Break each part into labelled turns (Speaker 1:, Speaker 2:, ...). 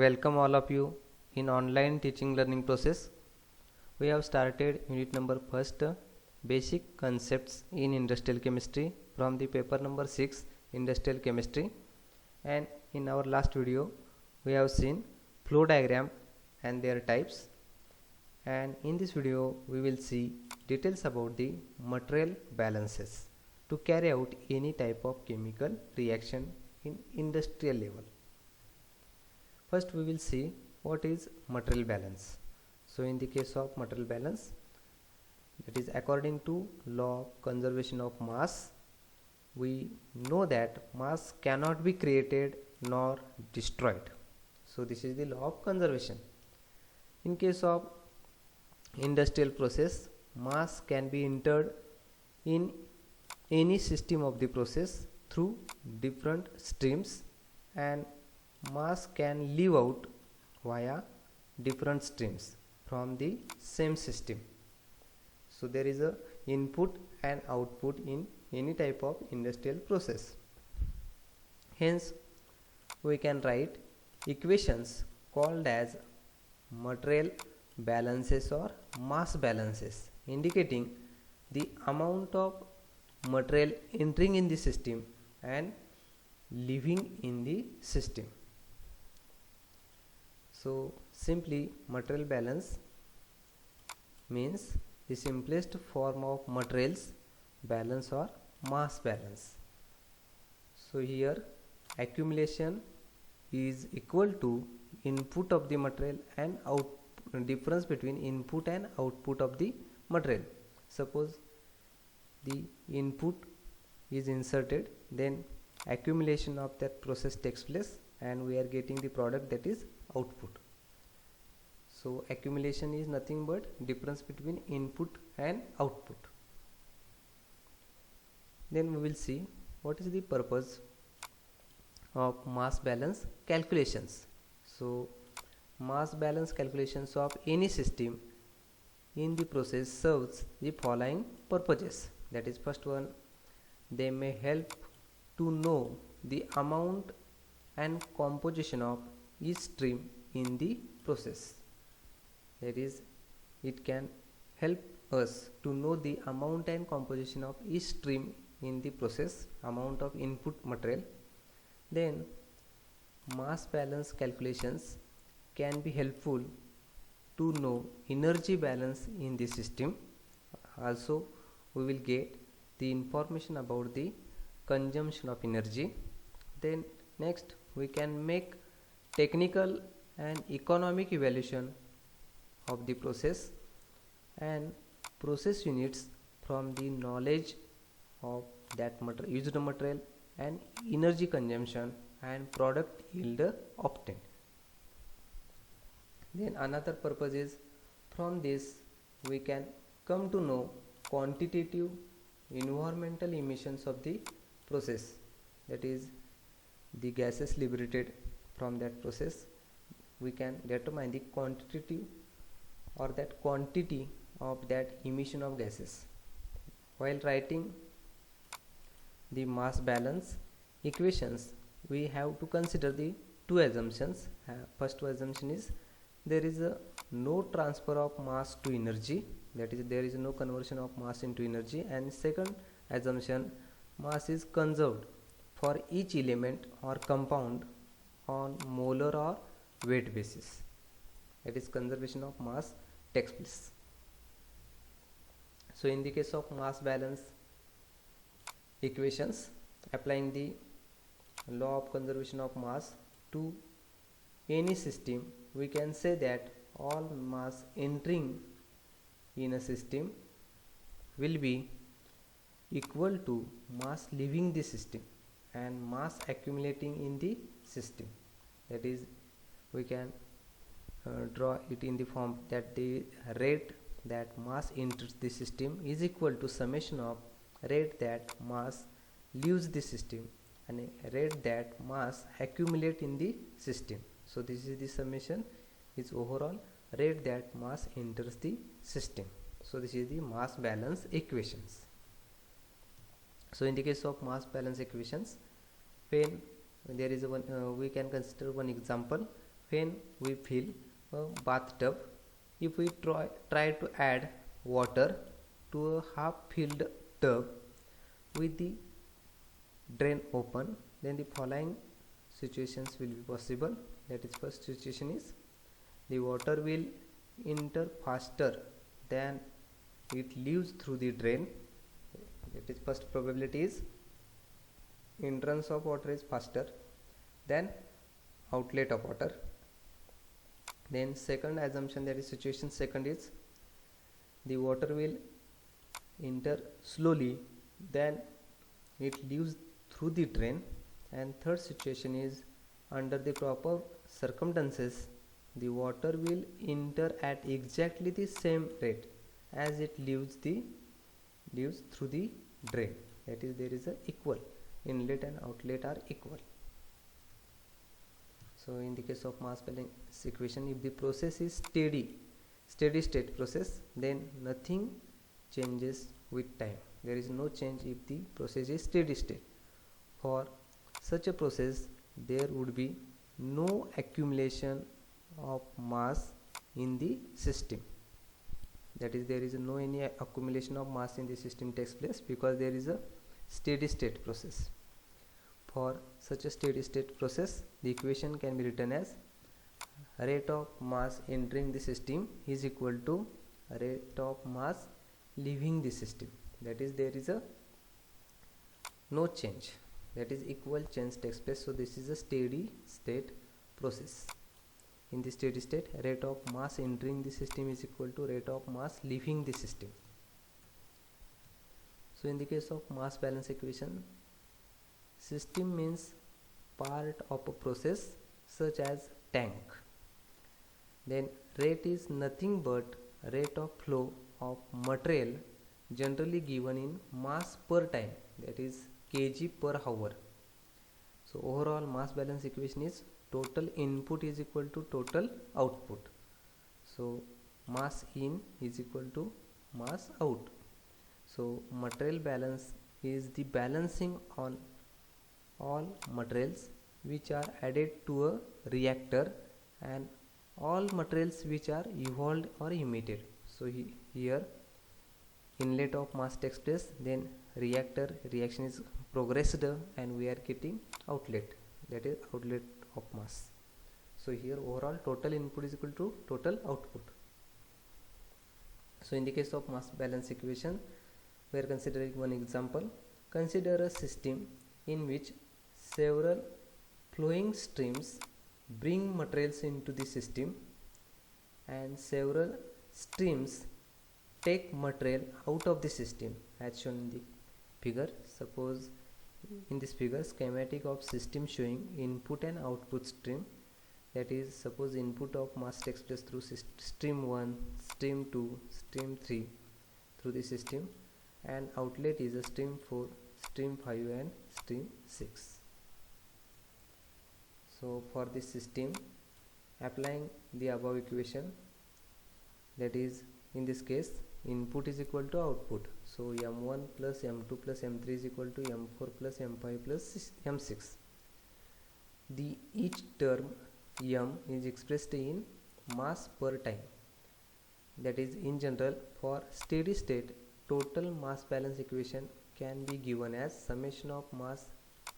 Speaker 1: Welcome all of you in online teaching learning process. We have started unit number first, basic concepts in industrial chemistry from the paper number 6, industrial chemistry. And in our last video we have seen flow diagram and their types, and in this video we will see details about the material balances to carry out any type of chemical reaction in industrial level. First we will see what is material balance. So in the case of material balance, that is according to law of conservation of mass, we know that mass cannot be created nor destroyed. So this is the law of conservation. In case of industrial process, mass can be entered in any system of the process through different streams, and mass can leave out via different streams from the same system. So there is a input and output in any type of industrial process. Hence we can write equations called as material balances or mass balances, indicating the amount of material entering in the system and leaving in the system. So simply material balance means the simplest form of materials balance or mass balance. So here accumulation is equal to input of the material and difference between input and output of the material. Suppose the input is inserted, then accumulation of that process takes place and we are getting the product, that is output. So accumulation is nothing but difference between input and output. Then we will see what is the purpose of mass balance calculations. So mass balance calculations of any system in the process serves the following purposes. That is, first one, they may help to know the amount and composition of each stream in the process. That is, it can help us to know the amount and composition of each stream in the process, amount of input material. Then mass balance calculations can be helpful to know energy balance in the system. Also we will get the information about the consumption of energy. Then next we can make technical and economic evaluation of the process and process units from the knowledge of that used material and energy consumption and product yield obtained. Then another purpose is, from this we can come to know quantitative environmental emissions of the process, that is the gases liberated from that process. We can determine the quantitative or that quantity of that emission of gases. While writing the mass balance equations, we have to consider the two assumptions. First assumption is there is no transfer of mass to energy, that is there is no conversion of mass into energy. And second assumption, mass is conserved for each element or compound on molar or weight basis. That is, conservation of mass takes place. So in the case of mass balance equations, applying the law of conservation of mass to any system, we can say that all mass entering in a system will be equal to mass leaving the system and mass accumulating in the system. That is, we can draw it in the form that the rate that mass enters the system is equal to summation of rate that mass leaves the system and rate that mass accumulate in the system. So this is the summation is overall rate that mass enters the system. So this is the mass balance equations. So in the case of mass balance equations, when there is one we can consider one example. when we fill a bathtub, if we try to add water to a half filled tub with the drain open, then the following situations will be possible. That is, first situation is the water will enter faster than it leaves through the drain. That is, first probability is entrance of water is faster than outlet of water. Then second assumption, that is situation second, is the water will enter slowly then it leaves through the drain. And third situation is under the proper circumstances the water will enter at exactly the same rate as it leaves through the drain. That is, there is a equal inlet and outlet are equal. So in the case of mass balance equation, if the process is steady state process, then nothing changes with time. There is no change if the process is steady state. For such a process, there would be no accumulation of mass in the system. That is, there is no any accumulation of mass in the system takes place because there is a steady state process. For such a steady state process, the equation can be written as rate of mass entering the system is equal to rate of mass leaving the system. That is, there is a no change, that is equal change takes place. So this is a steady state process. In the steady state, rate of mass entering the system is equal to rate of mass leaving the system. So in the case of mass balance equation, system means part of a process such as tank. Then rate is nothing but rate of flow of material generally given in mass per time, that is kg per hour. So overall mass balance equation is total input is equal to total output. So mass in is equal to mass out. So material balance is the balancing on all materials which are added to a reactor and all materials which are evolved or emitted. So here inlet of mass takes place, then reaction is progressed and we are getting outlet, that is outlet of mass. So here overall total input is equal to total output. So in the case of mass balance equation, we are considering one example. Consider a system in which several flowing streams bring materials into the system and several streams take material out of the system as shown in the figure. Suppose in this figure, schematic of system showing input and output stream. That is, suppose input of mass takes place through stream 1, stream 2, stream 3 through the system, and outlet is a stream 4, stream 5 and stream 6. So for this system, applying the above equation, that is in this case input is equal to output. So m1 plus m2 plus m3 is equal to m4 plus m5 plus m6. The each term m is expressed in mass per time. That is, in general, for steady state, total mass balance equation can be given as summation of mass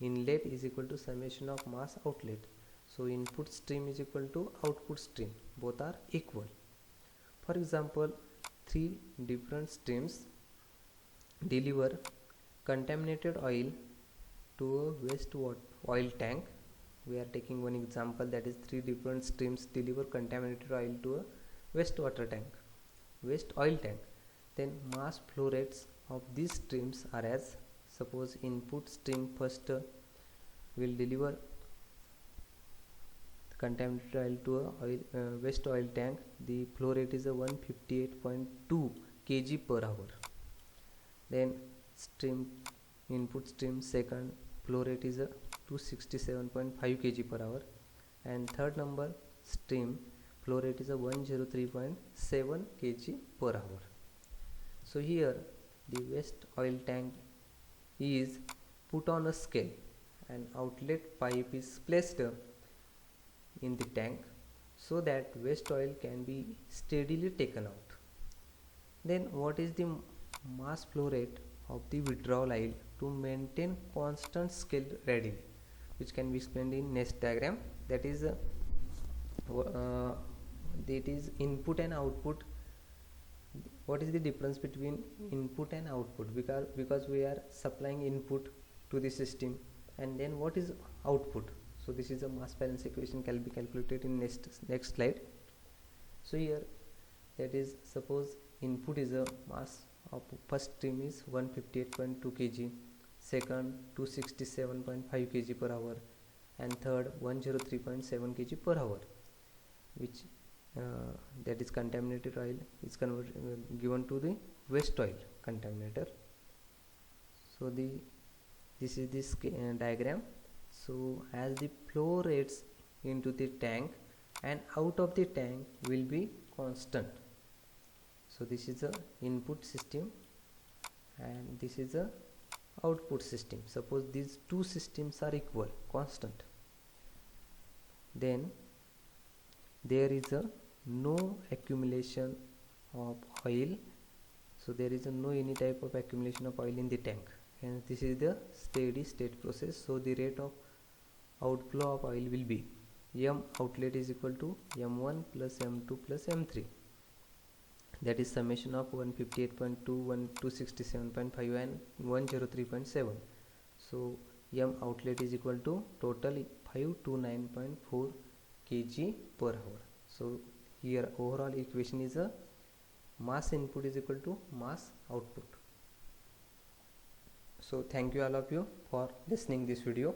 Speaker 1: inlet is equal to summation of mass outlet. So input stream is equal to output stream, both are equal. For example, 3 different streams deliver contaminated oil to a waste oil tank. We are taking one example, that is 3 different streams deliver contaminated oil to a wastewater tank, waste oil tank. Then mass flow rates of these streams are as, suppose input stream first will deliver contaminated oil to a waste oil tank. The flow rate is a 158.2 kg per hour. Then input stream second flow rate is a 267.5 kg per hour, and third number stream flow rate is a 103.7 kg per hour. So here the waste oil tank is put on a scale and outlet pipe is placed in the tank. so that waste oil can be steadily taken out. Then what is the mass flow rate of the withdrawal oil to maintain constant scale readily, which can be explained in next diagram. That is input and output. What is the difference between input and output? Because we are supplying input to the system, and then what is output? So this is a mass balance equation can be calculated in next slide. So here, that is, suppose input is a mass of first stream is 158.2 kg, second 267.5 kg per hour, and third 103.7 kg per hour, which that is contaminated oil is given to the waste oil contaminator. So this is this diagram. So as the flow rates into the tank and out of the tank will be constant. So this is a input system and this is a output system. Suppose these two systems are equal, constant, then there is a no accumulation of oil. So there is a no any type of accumulation of oil in the tank, and this is the steady state process. So the rate of outflow of oil will be M outlet is equal to M1 plus M2 plus M3, that is summation of 158.2, 267.5 and 103.7. so M outlet is equal to total 529.4 kg per hour. So here overall equation is a mass input is equal to mass output. So thank you all of you for listening this video.